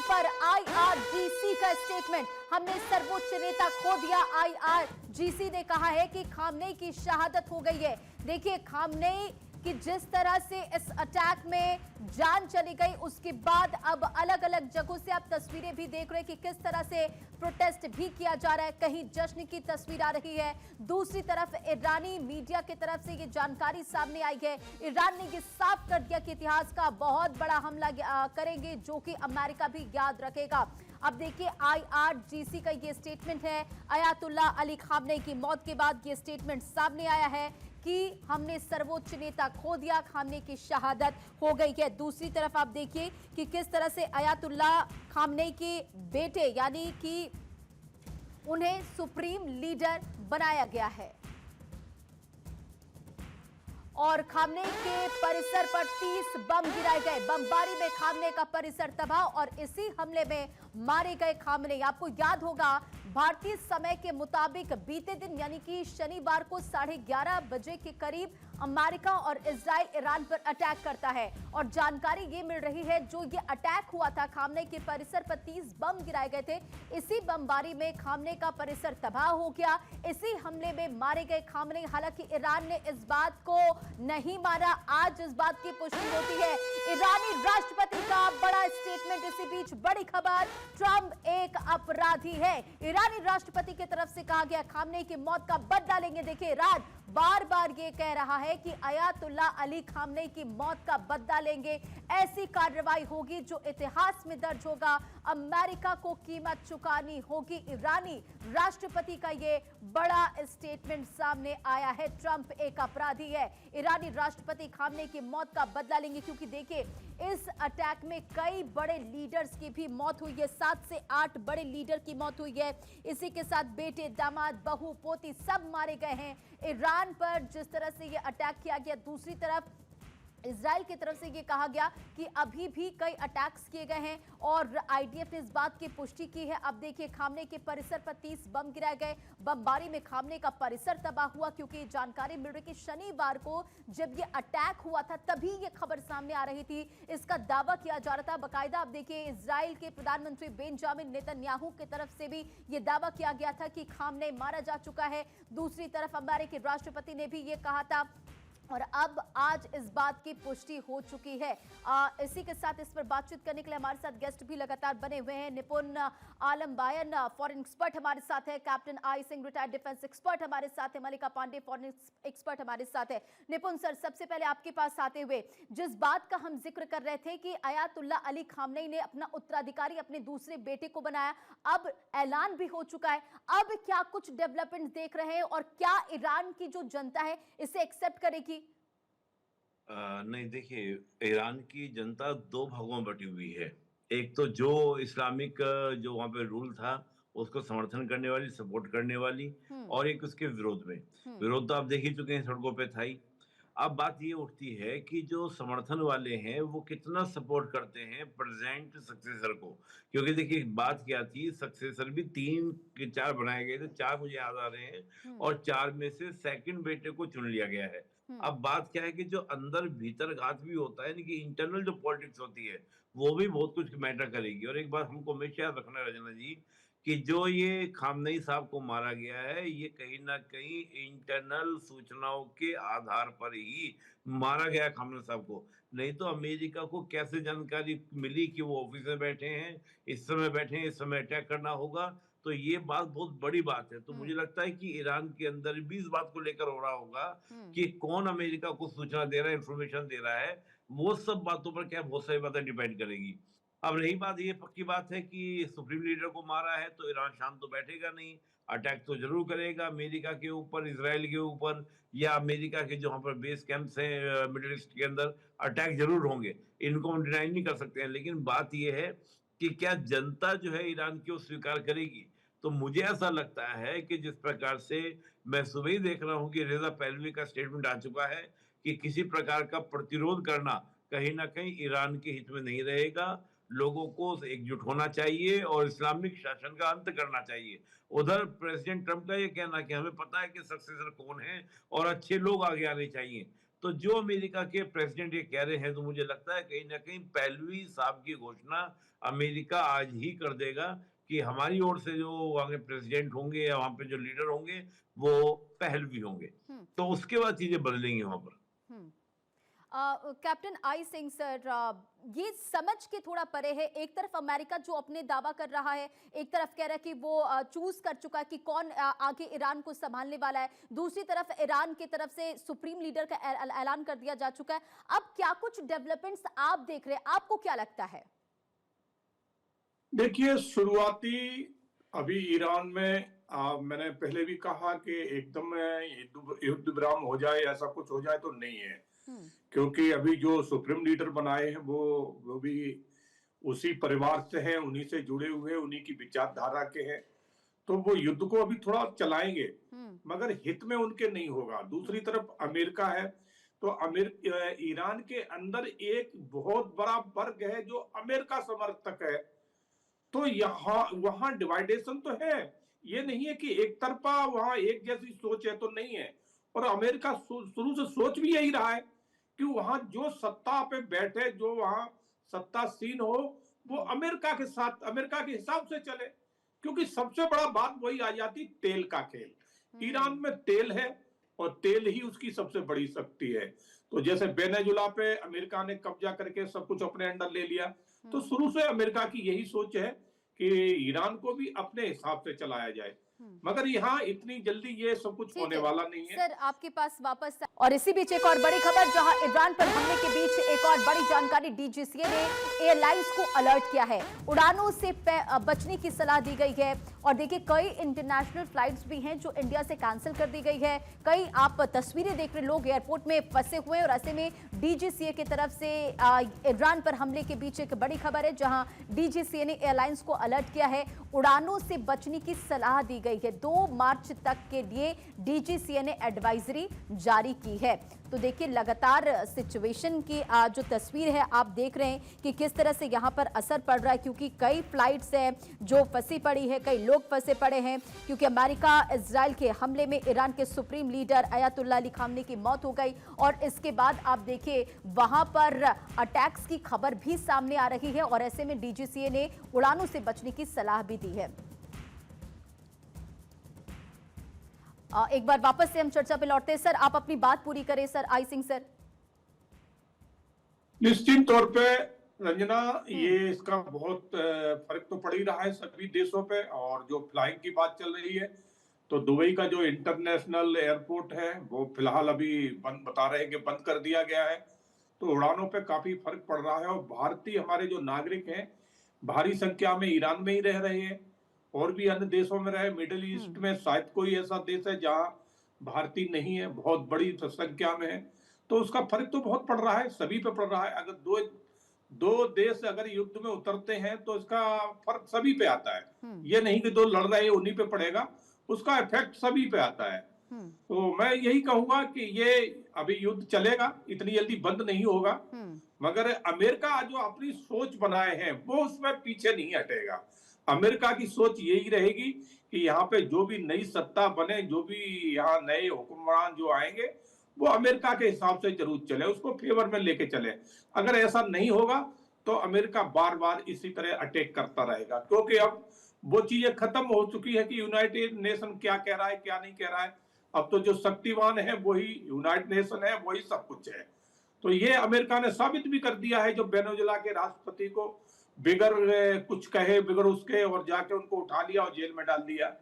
Khamenei पर IRGC का statement. हमने सर्वोच्च नेता खो दिया। आईआरजीसी ने कहा है कि खामनेई की शहादत हो गई है। देखिए खामनेई कि जिस तरह से इस अटैक में जान चली गई, उसके बाद अब अलग अलग जगहों से आप तस्वीरें भी देख रहे हैं कि किस तरह से प्रोटेस्ट भी किया जा रहा है। कहीं जश्न की तस्वीर आ रही है, दूसरी तरफ ईरानी मीडिया की तरफ से ये जानकारी सामने आई है। ईरान ने ये साफ कर दिया कि इतिहास का बहुत बड़ा हमला करेंगे, जो कि अमेरिका भी याद रखेगा। अब देखिए आईआरजीसी का ये स्टेटमेंट है। अयातुल्ला अली खामनेई की मौत के बाद ये स्टेटमेंट सामने आया है कि हमने सर्वोच्च नेता खो दिया, खामनेई की शहादत हो गई है। दूसरी तरफ आप देखिए कि किस तरह से अयातुल्ला खामनेई के बेटे यानी कि उन्हें सुप्रीम लीडर बनाया गया है और खामनेई के परिसर पर 30 बम गिराए गए। बमबारी में खामनेई का परिसर तबाह और इसी हमले में मारे गए खामनेई। आपको याद होगा भारतीय समय के मुताबिक बीते दिन यानी कि शनिवार को 11:30 बजे के करीब अमेरिका और इजराइल ईरान पर अटैक करता है और जानकारी ये मिल रही है जो ये अटैक हुआ था, खामनेई के परिसर पर 30 बम गिराए गए थे। इसी बमबारी में खामनेई का परिसर तबाह हो गया। इसी हमले में मारे गए खामनेई। हालांकि ईरान ने इस बात को नहीं माना। आज इस बात की पुष्टि होती है। ईरानी राष्ट्रपति का बड़ा स्टेटमेंट। इसी बीच बड़ी खबर, ट्रंप एक अपराधी है। ईरानी राष्ट्रपति की तरफ से कहा गया खामनेई की मौत का बदला लेंगे। देखिए ईरान बार बार ये कह रहा है कि अयातुल्ला अली खामनेई की मौत का बदला लेंगे। ऐसी कार्रवाई होगी जो इतिहास में दर्ज होगा। अमेरिका को कीमत चुकानी होगी। ईरानी राष्ट्रपति का ये बड़ा स्टेटमेंट सामने आया है। ट्रंप एक अपराधी है। ईरानी राष्ट्रपति खामनेई की मौत का बदला लेंगे क्योंकि देखिए इस अटैक में कई बड़े लीडर्स की भी मौत हुई है। 7 से 8 बड़े लीडर की मौत हुई है। इसी के साथ बेटे, दामाद, बहू, पोती सब मारे गए हैं। ईरान पर जिस तरह से ये अटैक किया गया, दूसरी तरफ इजराइल की तरफ से ये कहा गया कि अभी भी कई अटैक्स किए गए हैं और आईडीएफ ने इस बात की पुष्टि की है। अब देखिए खामनेई के परिसर पर 30 बम गिराए गए। बमबारी में खामनेई का परिसर तबाह हुआ क्योंकि जानकारी मिल रही कि शनिवार को जब ये अटैक हुआ था तभी ये खबर सामने आ रही थी। इसका दावा किया जा रहा था बाकायदा। अब देखिए इजराइल के प्रधानमंत्री बेंजामिन नेतन्याहू की तरफ से भी ये दावा किया गया था कि खामनेई मारा जा चुका है। दूसरी तरफ अमेरिकी राष्ट्रपति ने भी ये कहा था और अब आज इस बात की पुष्टि हो चुकी है। इसी के साथ इस पर बातचीत करने के लिए हमारे साथ गेस्ट भी लगातार बने हुए हैं। निपुण आलम बायन फॉरेन एक्सपर्ट हमारे साथ है, captain I Singh retired defence expert हमारे साथ है, मलिका पांडे फॉरेन एक्सपर्ट हमारे साथ है। निपुण सर, सबसे पहले आपके पास आते हुए जिस बात का हम जिक्र कर रहे थे कि अयातुल्ला अली खामनेई ने अपना उत्तराधिकारी अपने दूसरे बेटे को बनाया, अब ऐलान भी हो चुका है। अब क्या कुछ डेवलपमेंट देख रहे हैं और क्या ईरान की जो जनता है इसे एक्सेप्ट करेगी? नहीं, देखिए, ईरान की जनता दो भागों में बटी हुई है। एक तो जो इस्लामिक जो वहाँ पे रूल था उसको समर्थन करने वाली, सपोर्ट करने वाली, और एक उसके विरोध में। विरोध तो आप देख ही चुके हैं, सड़कों पे था ही। अब बात ये उठती है कि जो समर्थन वाले हैं वो कितना सपोर्ट करते हैं प्रेजेंट सक्सेसर को। क्योंकि देखिए बात क्या थी, सक्सेसर भी 3 के 4 बनाए गए थे, 4 मुझे याद आ रहे हैं, और 4 में से सेकंड बेटे को चुन लिया गया है। अब बात क्या है कि जो अंदर भीतर घात भी होता है, कि इंटरनल जो पॉलिटिक्स होती है वो भी बहुत कुछ मैटर करेगी। और एक बात हमको हमेशा याद रखना है रजना जी, कि जो ये खामनेई साहब को मारा गया है, ये कहीं ना कहीं इंटरनल सूचनाओं के आधार पर ही मारा गया खामनेई साहब को। नहीं तो अमेरिका को कैसे जानकारी मिली कि वो ऑफिस में बैठे हैं, इस समय बैठे हैं, इस समय अटैक करना होगा? तो ये बात बहुत बड़ी बात है। तो मुझे लगता है कि ईरान के अंदर भी इस बात को लेकर हो रहा होगा कि कौन अमेरिका को सूचना दे रहा है, इंफॉर्मेशन दे रहा है। वो सब बातों पर क्या बहुत सारी बातें डिपेंड करेगी। अब रही बात, ये पक्की बात है कि सुप्रीम लीडर को मारा है तो ईरान शांत तो बैठेगा नहीं, अटैक तो जरूर करेगा अमेरिका के ऊपर, इसराइल के ऊपर, या अमेरिका के जहां पर बेस कैंप्स हैं मिडिल ईस्ट के अंदर, अटैक जरूर होंगे। इनको हम डिनाई नहीं कर सकते हैं। लेकिन बात यह है कि क्या जनता जो है ईरान की वो स्वीकार करेगी? तो मुझे ऐसा लगता है कि जिस प्रकार से मैं सुबह ही देख रहा हूं कि रेजा पहलवी का स्टेटमेंट आ चुका है कि किसी प्रकार का प्रतिरोध करना कहीं ना कहीं ईरान के हित में नहीं रहेगा। लोगों को एकजुट होना चाहिए और इस्लामिक शासन का अंत करना चाहिए। उधर प्रेसिडेंट ट्रंप का ये कहना कि हमें पता है कि सक्सेसर कौन है और अच्छे लोग आगे आने चाहिए। तो जो अमेरिका के प्रेसिडेंट ये कह रहे हैं, तो मुझे लगता है कहीं न कहीं पहलवी साहब की घोषणा अमेरिका आज ही कर देगा कि हमारी ओर से जो वहाँ के प्रेसिडेंट होंगे या वहाँ पे जो लीडर होंगे, वो पहलवी होंगे। हम्म। तो उसके बाद चीज़ें बदलेंगी वहाँ पर। हम्म। कैप्टन आई सिंह सर, ये समझ के थोड़ा परे है। एक तरफ अमेरिका जो अपने दावा कर रहा है, एक तरफ कह रहा है कि वो चूज कर चुका है कि कौन आगे ईरान को संभालने वाला है, दूसरी तरफ ईरान की तरफ से सुप्रीम लीडर का ऐलान कर दिया जा चुका है। अब क्या कुछ डेवलपमेंट्स आप देख रहे हैं, आपको क्या लगता है? देखिए, शुरुआती अभी ईरान में मैंने पहले भी कहा कि एकदम युद्ध विराम हो जाए, ऐसा कुछ हो जाए तो नहीं है। क्योंकि अभी जो सुप्रीम लीडर बनाए हैं वो भी उसी परिवार से हैं, उन्हीं से जुड़े हुए, उन्हीं की विचारधारा के हैं। तो वो युद्ध को अभी थोड़ा चलाएंगे, मगर हित में उनके नहीं होगा। दूसरी तरफ अमेरिका है, तो ईरान के अंदर एक बहुत बड़ा वर्ग है जो अमेरिका समर्थक है। तो यहाँ वहां डिवाइडेशन तो है, ये नहीं है कि एक तरफा वहां एक जैसी सोच है, तो नहीं है। और अमेरिका शुरू से सोच भी यही रहा है कि वहां जो सत्ता पे बैठे, जो वहां सत्तासीन हो, वो अमेरिका के साथ, अमेरिका के हिसाब से चले। क्योंकि सबसे बड़ा बात वही आ जाती, तेल का खेल। ईरान में तेल है और तेल ही उसकी सबसे बड़ी शक्ति है। तो जैसे वेनेजुला पे अमेरिका ने कब्जा करके सब कुछ अपने अंडर ले लिया, तो शुरू से अमेरिका की यही सोच है कि ईरान को भी अपने हिसाब से चलाया जाए। मगर यहाँ इतनी जल्दी ये सब कुछ होने वाला नहीं है। सर, आपके पास वापस। और इसी बीच एक और बड़ी खबर, जहां ईरान पर हमले के बीच एक और बड़ी जानकारी, डीजीसीए ने एयरलाइंस को अलर्ट किया है, उड़ानों से बचने की सलाह दी गई है। और देखिए, कई इंटरनेशनल फ्लाइट्स भी हैं जो इंडिया से कैंसिल कर दी गई है। कई आप तस्वीरें देख रहे, लोग एयरपोर्ट में फंसे हुए हैं। और ऐसे में डीजीसीए की तरफ से ईरान पर हमले के बीच एक बड़ी खबर है, जहां डीजीसीए ने एयरलाइंस को अलर्ट किया है, उड़ानों से बचने की सलाह दी गई है। 2 मार्च तक के लिए डीजीसीए ने एडवाइजरी जारी की है। तो देखिए, लगातार सिचुएशन की जो तस्वीर है आप देख रहे हैं कि किस तरह से यहाँ पर असर पड़ रहा है, क्योंकि कई फ्लाइट्स हैं जो फंसी पड़ी है, कई लोग फंसे पड़े हैं, क्योंकि अमेरिका इजराइल के हमले में ईरान के सुप्रीम लीडर अयातुल्लाह अली खामनी की मौत हो गई। और इसके बाद आप देखिए, वहां पर अटैक्स की खबर भी सामने आ रही है। और ऐसे में डीजीसीए ने उड़ानों से बचने की सलाह भी दी है। एक बार वापस से हम चर्चा पे लौटते हैं। सर, आप अपनी बात पूरी करें। Sir I Singh sir. निश्चित तौर पे रंजना, ये इसका बहुत फर्क तो पड़ ही रहा है सभी देशों पे। और जो फ्लाइंग की बात चल रही है, तो दुबई का जो इंटरनेशनल एयरपोर्ट है वो फिलहाल अभी बंद बता रहे हैं कि बंद कर दिया गया है। तो उड़ानों पे काफी फर्क पड़ रहा है। और भारतीय हमारे जो नागरिक हैं भारी संख्या में ईरान में ही रह रहे हैं, और भी अन्य देशों में रहे। मिडिल ईस्ट में शायद कोई ऐसा देश है जहां भारतीय नहीं है, बहुत बड़ी संख्या में है। तो उसका फर्क तो बहुत पड़ रहा है, सभी पे पड़ रहा है। अगर दो देश अगर युद्ध में उतरते हैं तो इसका फर्क सभी पे आता है। ये नहीं कि 2 लड़ रहे हैं उन्हीं पे पड़ेगा, उसका इफेक्ट सभी पे आता है। तो मैं यही कहूंगा कि ये अभी युद्ध चलेगा, इतनी जल्दी बंद नहीं होगा। मगर अमेरिका जो अपनी सोच बनाए हैं वो उसमें पीछे नहीं हटेगा। अमेरिका की सोच यही रहेगी कि यहाँ पे जो भी नई सत्ता बने, जो भी यहाँ नए हुक्मरान जो आएंगे, वो अमेरिका के हिसाब से जरूर चले, उसको फेवर में लेके चले। अगर ऐसा नहीं होगा तो अमेरिका बार बार इसी तरह अटैक करता रहेगा। क्योंकि अब वो चीजें खत्म हो चुकी है कि यूनाइटेड नेशन क्या कह रहा है, क्या नहीं कह रहा है। अब तो जो शक्तिवान है वही यूनाइटेड नेशन है, वही सब कुछ है। तो ये अमेरिका ने साबित भी कर दिया है, जो वेनेजुला के राष्ट्रपति को बिगर कुछ कहे, बिगर उसके, और जाके उनको उठा लिया और जेल में डाल दिया।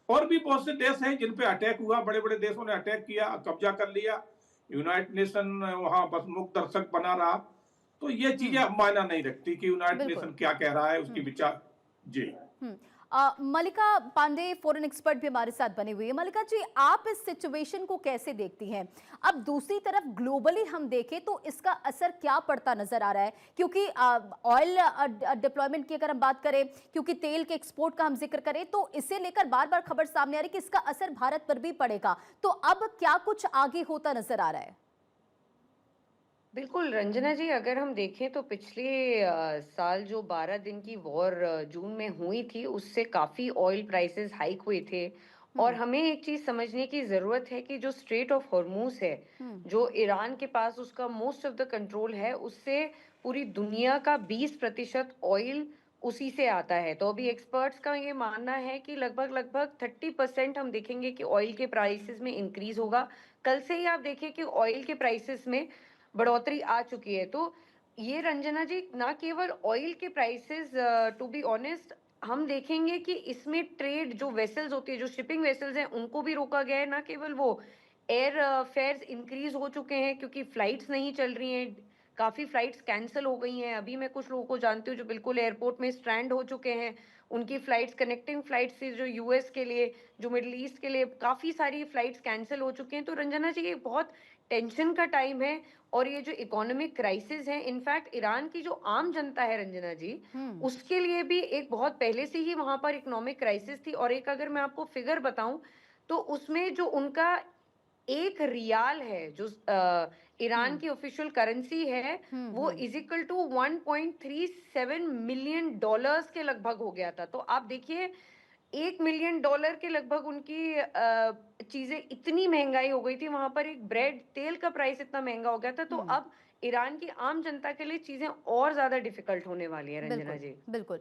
और भी बहुत से देश हैं जिन पे अटैक हुआ, बड़े बड़े देशों ने अटैक किया, कब्जा कर लिया, यूनाइटेड नेशन वहां बस मुक्त दर्शक बना रहा। तो ये चीजें अब मायना नहीं रखती कि यूनाइटेड नेशन क्या कह रहा है, उसकी विचार। जी। मल्लिका पांडे फॉरेन एक्सपर्ट भी हमारे साथ बने हुए हैं। मल्लिका जी, आप इस सिचुएशन को कैसे देखती हैं? अब दूसरी तरफ ग्लोबली हम देखें तो इसका असर क्या पड़ता नजर आ रहा है? क्योंकि ऑयल डिप्लॉयमेंट की अगर हम बात करें, क्योंकि तेल के एक्सपोर्ट का हम जिक्र करें, तो इसे लेकर बार बार खबर सामने आ रही है कि इसका असर भारत पर भी पड़ेगा। तो अब क्या कुछ आगे होता नजर आ रहा है? बिल्कुल रंजना जी, अगर हम देखें तो पिछले साल जो 12 दिन की वॉर जून में हुई थी, उससे काफी ऑयल प्राइसेस हाइक हुए थे। और हमें एक चीज समझने की जरूरत है कि जो स्ट्रेट ऑफ हॉर्मूज है, जो ईरान के पास उसका मोस्ट ऑफ द कंट्रोल है, उससे पूरी दुनिया का 20% ऑयल उसी से आता है। तो अभी एक्सपर्ट्स का ये मानना है कि लगभग लगभग 30% हम देखेंगे कि ऑयल के प्राइसेस में इंक्रीज होगा। कल से ही आप देखिए कि ऑयल के प्राइसेस में बढ़ोतरी आ चुकी है। तो ये रंजना जी, ना केवल ऑयल के प्राइसेस, टू बी ऑनेस्ट, हम देखेंगे कि इसमें ट्रेड जो वेसल्स होती है, जो शिपिंग वेसल्स हैं, उनको भी रोका गया है। ना केवल वो, एयर फेयर्स इंक्रीज हो चुके हैं क्योंकि फ्लाइट्स नहीं चल रही हैं, काफी फ्लाइट्स कैंसिल हो गई हैं। अभी मैं कुछ लोगों को जानती हूँ जो बिल्कुल एयरपोर्ट में स्ट्रैंड हो चुके हैं। उनकी फ्लाइट्स, कनेक्टिंग फ्लाइट्स थी जो यूएस के लिए, जो मिडिल ईस्ट के लिए, काफी सारी फ्लाइट्स कैंसिल हो चुकी हैं। तो रंजना जी, ये बहुत टेंशन का टाइम है। और ये जो इकोनॉमिक क्राइसिस है, इनफैक्ट ईरान की जो आम जनता है रंजना जी, उसके लिए भी एक बहुत पहले से ही वहां पर इकोनॉमिक क्राइसिस थी। और एक अगर मैं आपको फिगर बताऊं, तो उसमें जो उनका 1 रियाल है, जो ईरान की ऑफिशियल करेंसी है, वो is equal to 1.37 million dollars के लगभग हो गया था। तो आप देखिए, 1 मिलियन डॉलर के लगभग उनकी चीजें, इतनी महंगाई हो गई थी वहां पर। एक ब्रेड, तेल का प्राइस इतना महंगा हो गया था। तो अब ईरान की आम जनता के लिए चीजें और ज्यादा डिफिकल्ट होने वाली है रंजना बिल्कुल जी। बिल्कुल।